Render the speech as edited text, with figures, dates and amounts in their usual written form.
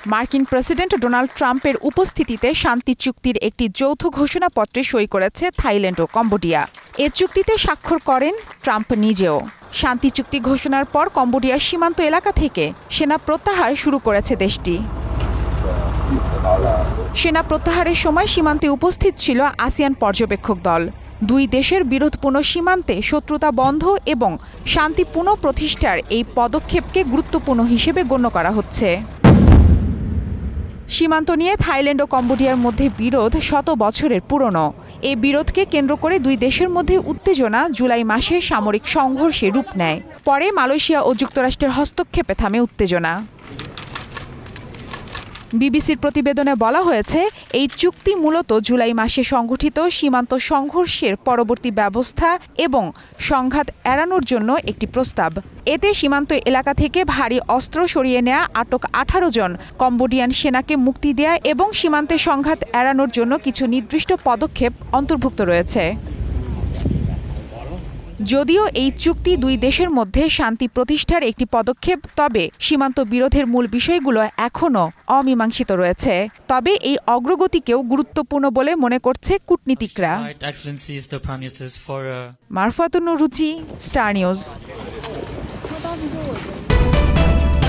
মার্কিন president Donald ট্রাম্পের উপস্থিতিতে শান্তি চুক্তির একটি যৌথ ঘোষণাপত্রে সই করেছে থাইল্যান্ড ও কম্বোডিয়া। এ চুক্তিতে স্বাক্ষর করেন ট্রাম্প নিজেও। শান্তি চুক্তি ঘোষণার পর কম্বোডিয়ার সীমান্ত এলাকা থেকে সেনা প্রত্যাহার শুরু করেছে দেশটি। সেনা প্রত্যাহারের সময় সীমান্তে উপস্থিত ছিল আসিয়ান পর্যবেক্ষক দল। দুই দেশের বিরোধপূর্ণ সীমান্তে শত্রুতা বন্ধ এবং শান্তি পুনঃপ্রতিষ্ঠার এই পদক্ষেপকে গুরুত্বপূর্ণ হিসেবে গণ্য করা হচ্ছে। সীমান্ত নিয়ে থাইল্যান্ড ও কম্বোডিয়ার মধ্যে বিরোধ শত বছরের পুরনো। এই বিরোধকে কেন্দ্র করে দুই দেশের মধ্যে উত্তেজনা জুলাই মাসে সামরিক সংঘর্ষে রূপ নেয়। পরে মালয়েশিয়া ও যুক্তরাষ্ট্রের হস্তক্ষেপে থামে উত্তেজনা। বিবিসির প্রতিবেদনে বলা হয়েছে, এই চুক্তি মূলত জুলাই মাসে সংঘটিত সীমান্ত সংঘর্ষের পরবর্তী ব্যবস্থা এবং সংঘাত এড়ানোর জন্য একটি প্রস্তাব। এতে সীমান্ত এলাকা থেকে ভারী অস্ত্র সরিয়ে নেওয়া, আটক 18 জন কম্বোডিয়ান সেনাকে মুক্তি দেয়া এবং সীমান্তে সংঘাত এড়ানোর জন্য কিছু নির্দিষ্ট পদক্ষেপ অন্তর্ভুক্ত রয়েছে। যদিও এই চুক্তি দুই দেশের মধ্যে শান্তি প্রতিষ্ঠার একটি পদক্ষেপ, তবে সীমান্ত বিরোধের মূল বিষয়গুলো এখনও অমীমাংসিত রয়েছে। তবে এই অগ্রগতিকেও গুরুত্বপূর্ণ বলে মনে করছে কূটনীতিকরা। মারফাতুন রুচি, স্টার নিউজ।